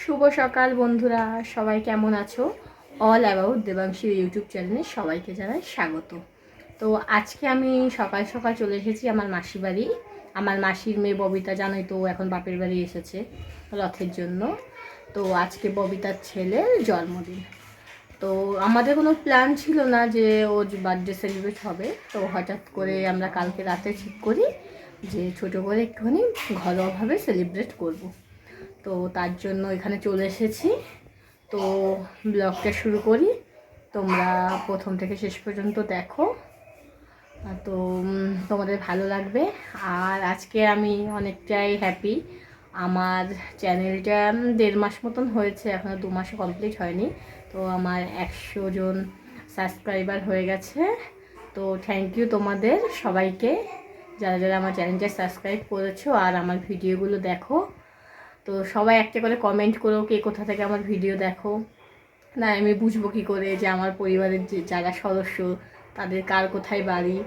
শুভ সকাল বন্ধুরা, সবাই কেমন আছো? অল অ্যাবাউট দেবাংশী ইউটিউব চ্যানেলে সবাইকে জানাই স্বাগত। তো আজকে আমি সকাল সকাল চলে এসেছি আমার মাসি বাড়ি। আমার মাসির মেয়ে ববিতা, জানোই তো, এখন বাপের বাড়ি এসেছে রথের জন্য। তো আজকে ববিতার ছেলের জন্মদিন। তো আমাদের কোনো প্ল্যান ছিল না যে ওর বার্থডে সেলিব্রেট হবে। তো হঠাৎ করে আমরা কালকে রাতে ঠিক করি যে ছোটো করে একটুখানি ঘরোয়াভাবে সেলিব্রেট করব। তো তার জন্য এখানে চলে এসেছি। তো ব্লগটা শুরু করি, তোমরা প্রথম থেকে শেষ পর্যন্ত দেখো। তো তোমাদের ভালো লাগবে। আর আজকে আমি অনেকটাই হ্যাপি। আমার চ্যানেলটা 1.5 মাস মতন হয়েছে, এখনও 2 মাসও কমপ্লিট হয়নি। তো আমার 100 জন সাবস্ক্রাইবার হয়ে গেছে। তো থ্যাংক ইউ তোমাদের সবাইকে, যারা যারা আমার চ্যানেলটা সাবস্ক্রাইব করেছো আর আমার ভিডিওগুলো দেখো। তো সবাই একটা করে কমেন্ট করো কে কোথা থেকে আমার ভিডিও দেখো। না আমি বুঝবো কী করে যে আমার পরিবারের যে যারা সদস্য তাদের কার কোথায় বাড়ি।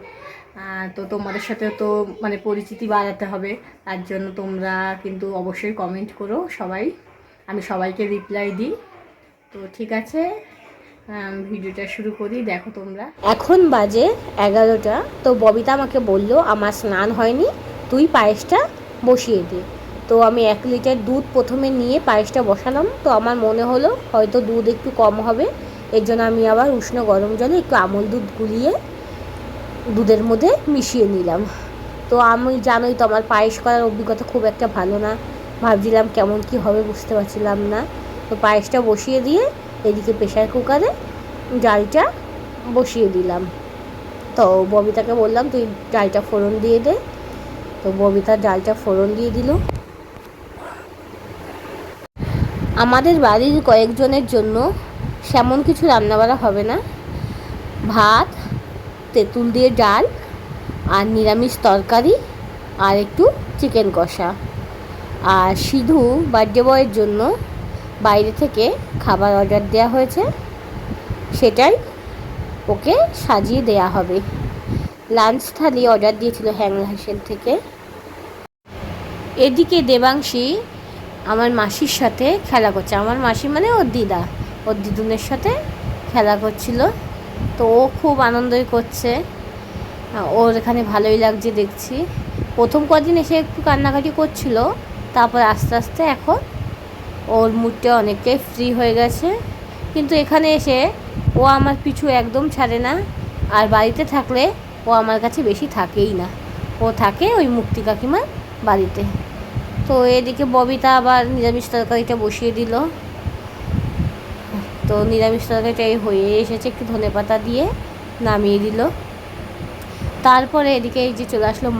তো তোমাদের সাথেও তো মানে পরিচিতি বাড়াতে হবে, তার জন্য তোমরা কিন্তু অবশ্যই কমেন্ট করো সবাই। আমি সবাইকে রিপ্লাই দিই। তো ঠিক আছে, ভিডিওটা শুরু করি, দেখো তোমরা। এখন বাজে 11টা। তো ববিতা আমাকে বলল আমার স্নান হয়নি, তুই পায়েসটা বসিয়ে দে। তো আমি 1 লিটার দুধ প্রথমে নিয়ে পায়েসটা বসালাম। তো আমার মনে হলো হয়তো দুধ একটু কম হবে, এর জন্য আমি আবার উষ্ণ গরম জলে একটু আমল দুধ গুলিয়ে দুধের মধ্যে মিশিয়ে নিলাম। তো আমি জানোই তো আমার পায়েস করার অভিজ্ঞতা খুব একটা ভালো না, ভাবছিলাম কেমন কি হবে বুঝতে পারছিলাম না। তো পায়েসটা বসিয়ে দিয়ে এদিকে প্রেশার কুকারে ডালটা বসিয়ে দিলাম। তো ববিতাকে বললাম তুই ডালটা ফোড়ন দিয়ে দে। তো ববিতা ডালটা ফোড়ন দিয়ে দিল। আমাদের বাড়ির কয়েকজনের জন্য সেমন কিছু রান্নাবাড়া হবে না, ভাত, তেঁতুল দিয়ে ডাল আর নিরামিষ তরকারি আর একটু চিকেন কষা। আর সিধু বার্থডে বয়ের জন্য বাইরে থেকে খাবার অর্ডার দেওয়া হয়েছে, সেটাই ওকে সাজিয়ে দেয়া হবে। লাঞ্চ থালি অর্ডার দিয়েছিল হ্যাংলা হোটেল থেকে। এদিকে দেবাংশী আমার মাসির সাথে খেলা করছে। আমার মাসি মানে ওর দিদা, ওর দিদুনের সাথে খেলা করছিল। তো ও খুব আনন্দই করছে, ওর এখানে ভালোই লাগছে দেখছি। প্রথম কদিন এসে একটু কান্নাকাটি করছিল, তারপর আস্তে আস্তে এখন ওর মুডটা অনেকটাই ফ্রি হয়ে গেছে। কিন্তু এখানে এসে ও আমার পিছু একদম ছাড়ে না, আর বাড়িতে থাকলে ও আমার কাছে বেশি থাকেই না, ও থাকে ওই মুক্তি কাকিমার বাড়িতে। তো এদিকে ববিতা আবার নিরামিষ তরকারিটা বসিয়ে দিল। তো নিরামিষ তরকারিটা হয়ে এসেছে, একটু ধনেপাতা দিয়ে নামিয়ে দিল। তারপরে এদিকে এই যে চলে আসলো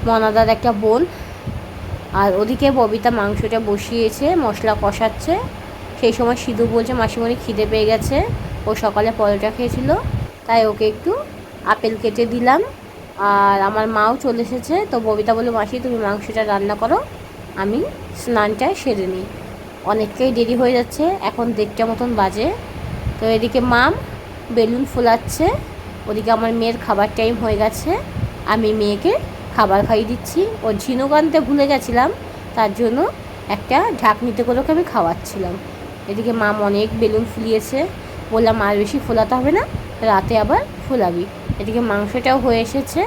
মনাদার একটা বোন। আর ওদিকে ববিতা মাংসটা বসিয়েছে, মশলা কষাচ্ছে। সেই সময় সিধু বলছে মাসিমণি খিদে পেয়ে গেছে, ও সকালে পরোটা খেয়েছিল, তাই ওকে একটু আপেল কেটে দিলাম। আর আমার মাও চলে এসেছে। তো ববিতা বলল মাসি তুমি মাংসটা রান্না করো, আমি স্নানটা সেরে নিই, অনেকটাই দেরি হয়ে যাচ্ছে, এখন 1:30 মতন বাজে। তো এদিকে বেলুন ফোলাচ্ছে, ওদিকে আমার মেয়ের খাবার টাইম হয়ে গেছে, আমি মেয়েকে খাবার খাইয়ে দিচ্ছি। ও ঝিনুক আনতে ভুলে গেছিলাম, তার জন্য একটা ঢাকনিতে করে ওকে আমি খাওয়াচ্ছিলাম। এদিকে অনেক বেলুন ফুলিয়েছে, বললাম আর বেশি ফোলাতে হবে না, রাতে আবার ফোলাবি। এদিকে মাংসটাও হয়ে এসেছে,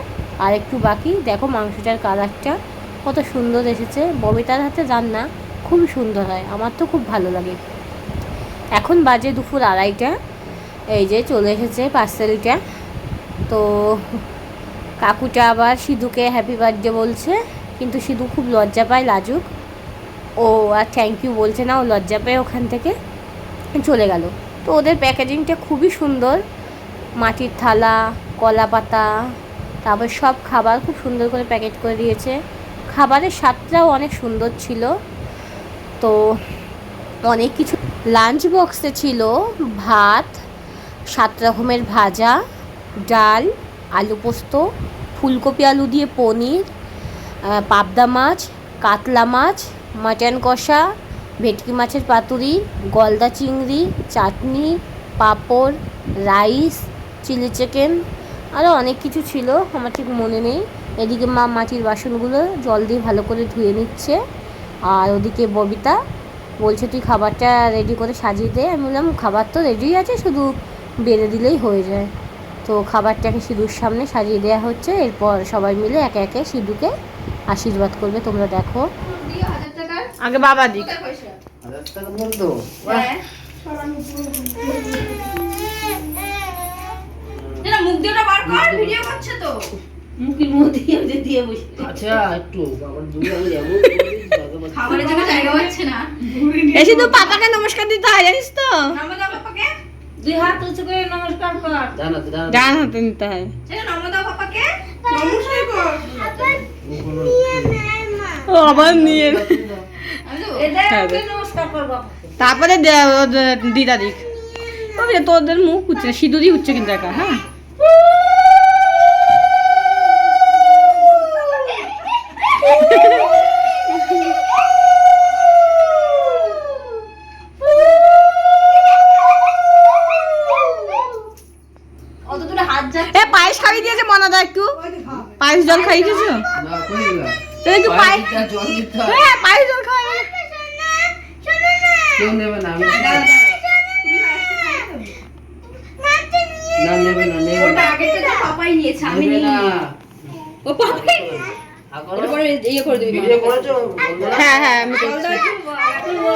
আর একটু বাকি। দেখো মাংসটার কালারটা কত সুন্দর এসেছে। ববিতার হাতে রান্না খুবই সুন্দর হয়, আমার তো খুব ভালো লাগে। এখন বাজে দুপুর 2:30। এই যে চলে এসেছে পার্সেলটা। তো কাকুটা আবার সিধুকে হ্যাপি বার্থডে বলছে, কিন্তু সিধু খুব লজ্জা পায়, লাজুক। ও আর থ্যাংক ইউ বলছে না, ও লজ্জা পেয়ে ওখান থেকে চলে গেল। তো ওদের প্যাকেজিংটা খুবই সুন্দর, মাটির থালা, কলা পাতা, তারপর সব খাবার খুব সুন্দর করে প্যাকেট করে দিয়েছে। খাবারের স্বাদটাও অনেক সুন্দর ছিল। তো অনেক কিছু লাঞ্চ বক্সে ছিল, ভাত, 7 রকমের ভাজা, ডাল, আলু পোস্ত, ফুলকপি আলু দিয়ে পনির, পাবদা মাছ, কাতলা মাছ, মাটন কষা, ভেটকি মাছের পাতুরি, গলদা চিংড়ি, চাটনি, পাঁপড়, রাইস, চিলি চিকেন, আরও অনেক কিছু ছিল, আমার ঠিক মনে নেই। এদিকে মাটির বাসনগুলো জল দিয়ে ভালো করে ধুয়ে নিচ্ছে। আর ওদিকে ববিতা বলছে তুই খাবারটা রেডি করে সাজিয়ে দে। আমি বললাম খাবার তো রেডি আছে, শুধু বেড়ে দিলেই হয়ে যায়। তো খাবারটাকে সিঁদুর সামনে সাজিয়ে দেওয়া হচ্ছে। এরপর সবাই মিলে একে একে সিঁদুকে আশীর্বাদ করবে। তোমরা দেখো। আগে বাবা দিক। মুখ দিয়ে বার কর, ভিডিও করছে তো। মুখের মধ্যে দিয়ে বসে। আচ্ছা একটু বাবার দূরে আমি যাব। খাবারের জন্য জায়গা পাচ্ছে না। এসে তো পাপাকে নমস্কার দিতে হয়, জানিস তো? নমস্কার পাপাকে। দুই হাত উঁচু করে নমস্কার কর। ডান হাতে নিতে হয়। সেটা নমস্কার পাপাকে। নমস্কার কর। ও আবার নিয়ে। এটা নমস্কার কর বাবাকে। তারপরে দিদা দিক। তবে তোদের মুখ উঠছে, সিঁদুরই উঠছে কিন্তু একা। হ্যাঁ পায়েস খাইয়ে দিয়েছে মনাদা, একটু পায়েস জল খাইয়ে দিয়েছো? একটু পায়েস জল খাওয়া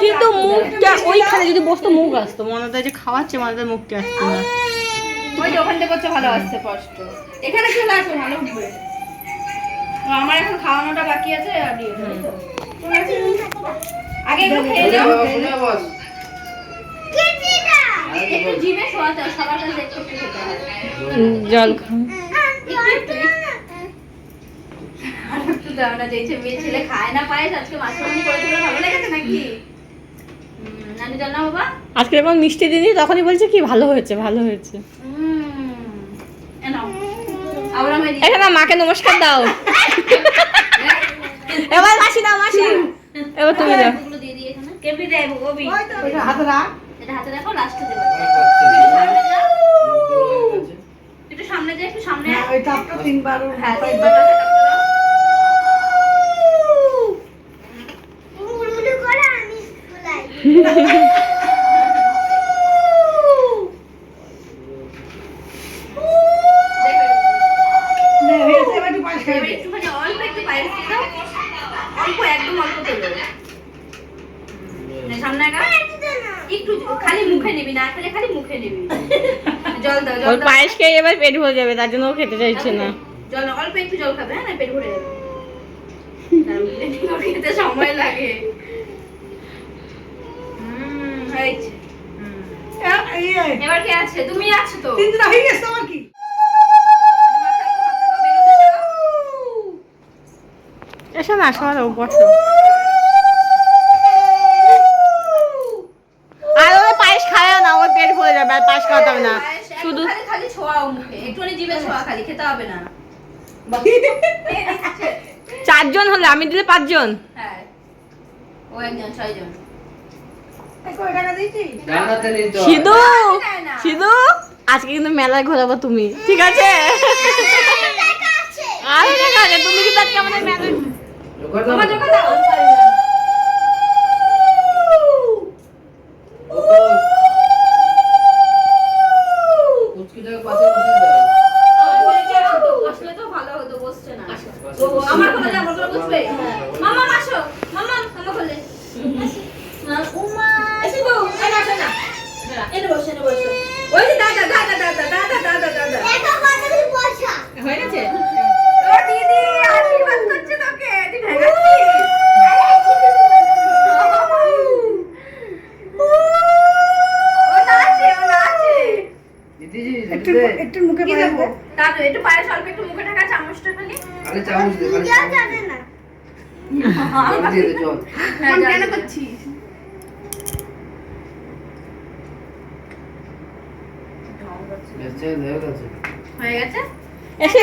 কিন্তু মুখটা ওইখানে যদি বসতো মুখ আসতো। মনাদা যে খাওয়াচ্ছে মনাদার মুখটা আসতো না। ওই যে ওখান থেকে করছে ভালো আসছে স্পষ্ট। এখানে চলে আসো ভালো হবে। আমার এখন খাওয়ানোটা বাকি আছে। আগে এগুলো খেয়ে নাও। একটু জিভে সোয়াতে সবার কাছে একটু খেতে হয়। জল খাও। একটু দাও না, যেই মেয়ে ছেলে খায় না পায়েস, আজকে মাছরানি করে দিলে ভালো লেগেছে নাকি? নানি জানা বাবা আজকে যখন মিষ্টি দিনি তখনই বলছে কি ভালো হয়েছে, ভালো হয়েছে। এখানে মাকে নমস্কার দাও। এবার মাসি দাও, মাসি এবার তুমি দাও। দিয়ে দিই এখানে। কেবি দেব ওবি। এটা হাতে রাখ। এটা হাতে রাখো, লাস্টে দেব। একটু সামনে যা, একটু সামনে। হ্যাঁ ওই টাপটা তিনবার মাথায় দাও। মুড়মুড় করে আমি ফুলাই। পায়েস খেয়ে এবার পেট ভরে যাবে, তার জন্য ও খেতে চাইছে না। জল অল্প একটু জল খাবে, হ্যাঁ পেট ভরে যাবে। খেতে সময় লাগে। এবার কে আছে? তুমি আছো তো। তিন দিন হয়ে গেছে আমার কি? এসো না, সরো বসো। আর ওই পায়েস খায় না, ওর পেট ভরে যাবে, আর পায়েস খাওয়াতে হবে না। শুধু খালি ছোঁয়াও মুখে, একটুখানি জিভে ছোঁয়া খালি, খেতে হবে না। চারজন হলে আমি দিলে 5 জন। হ্যাঁ ও একজন 6 জন। সিধু সিধু আজকে কিন্তু মেলায় ঘোরাবো তুমি, ঠিক আছে? আরে ঠিক আছে, তুমি কিন্তু আজকে আমাদের মেলায় আমার কোলে যা, আমার কোলে বসবে। মামা আসো, মামা মামা কোলে। উমা এসে বউ, এই আসো না। এনে বসে, এনে বসে। ওই যে দাদা দাদা দাদা দাদা দাদা দাদা। এটা কতদিন বসা? হয়ে গেছে? ও দিদি আশীর্বাদ করছে তোকে। তুই ভেঙেছিস? ওটা আছে, ওটা আছে। দিদি একটু মুখে পায়ে দাও। দাদু একটু পায়ে অল্প একটু মুখে ঢাকা, চামচটা খালি। আরে চামচ দে, খালি চামচ জানে না। দিয়ে দে চল। কোন কেন করছিস? হয়ে গেছে? এসে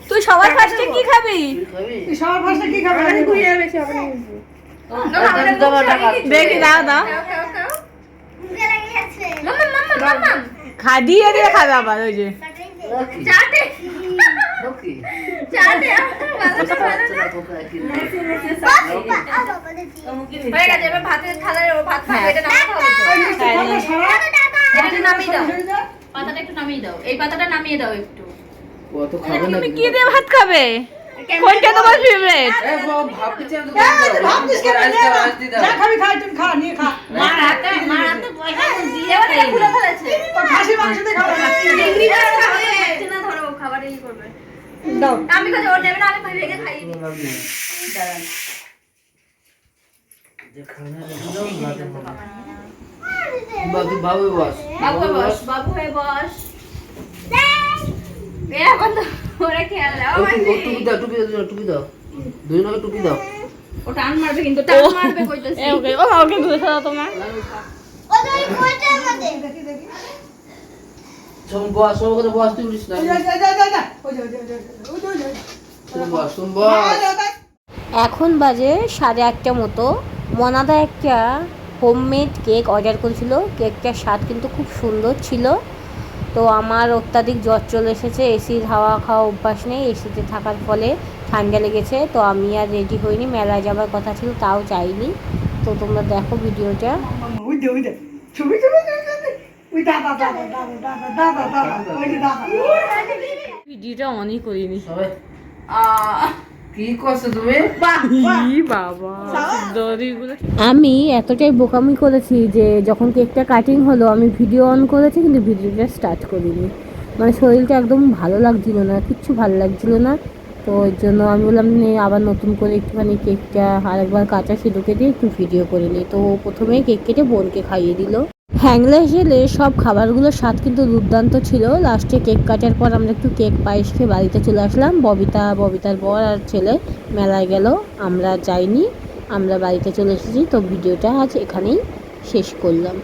তুই সবার ফার্স্টে কি খাবি? তুই সবার ফার্স্টে কি খাবি? আমি ঘুরে যাবেছি আপনি। দেখি দাও দাও। মুখে লেগে গেছে। মাম্মা মাম্মা মাম্মা। দিয়ে দিয়ে খাবে আবার ওই যে। চাটে। চাটে বাচ্চাটা ভালো না হয়ে গেছে এবার ভাতের থালায় ভাত খাবে এটা নামাতে হবে তো এটা নামিয়ে দাও পাতাটা একটু নামিয়ে দাও এই পাতাটা নামিয়ে দাও একটু কত খাবে না তুমি কি দিয়ে ভাত খাবে? কোনটা তোমার ফেভারিট? এ ভাবছি আমি তো ভাবছিস কেন? যা খাবি খা, তুমি খা, নিয়ে খা। মার হাতে পয়সা দিয়ে এবার এটা খুলে ফেলেছে তো খাসি মাংস দিয়ে খাবে না। চিংড়ি মাছ খাবে একটু না ধরো খাবারই করবে দাও। আমি কাছে ওর নেবে না আমি ভাই রেখে খাইয়ে দিই দাঁড়ান যে খানা দাও না বাবু বাবু বস বাবু হয়ে বস এ এখন তো ওরা খেয়াল দাও টুপি দাও দুই নয় টুপি দাও ও টান মারবে কিন্তু টান মারবে কইতেছি ওকে ওকে ধরে দাও তোমার। দেখি, দেখি। সব বস সব করে বস তুই উঠিস না ওই যা, যা, যা, যা। ওই যা, ওই যা, ওই যা, ওই যা, ওই যা। শুন বস এখন বাজে 8:30 মতো। মনাদা একটা হোমমেড কেক অর্ডার করেছিল। কেকটার স্বাদ কিন্তু খুব সুন্দর ছিল। তো আমার অত্যাধিক জ্বর চলে এসেছে, এসির হাওয়া খাওয়া অভ্যাস নেই, এসিতে থাকার ফলে ঠান্ডা লেগেছে। তো আমি আর রেডি হইনি, মেলায় যাবার কথা ছিল তাও যাইনি। তো তোমরা দেখো ভিডিওটা। ওই দে, ওই দে। ছবি, ছবি, ছবি, ছবি। ওই দাদা, দাদা, দাদা, দাদা, দাদা, দাদা। ওই যে দাদা। ভিডিওটা অনই করিনি। সবাই কি করছো তুমি আমি এতটাই বোকামি করেছি যে যখন কেকটা কাটিং হলো আমি ভিডিও অন করেছি কিন্তু ভিডিওটা স্টার্ট করিনি। মানে শরীরটা একদম ভালো লাগছিল না, কিচ্ছু ভালো লাগছিল না। তো ওই জন্য আমি বললাম আবার নতুন করে একটুখানি কেকটা আরেকবার কাঁচা সিঁদুকে দিয়ে একটু ভিডিও করে নিই। তো প্রথমেই কেক কেটে বোনকে খাইয়ে দিল। হ্যাংলে হেলে সব খাবারগুলোর স্বাদ কিন্তু দুর্দান্ত ছিল। লাস্টে কেক কাটার পর আমরা একটু কেক পায়েস খেয়ে বাড়িতে চলে আসলাম। ববিতার বর আর ছেলে মেলায় গেল, আমরা যাইনি, আমরা বাড়িতে চলে এসেছি। তো ভিডিওটা আজ এখানেই শেষ করলাম।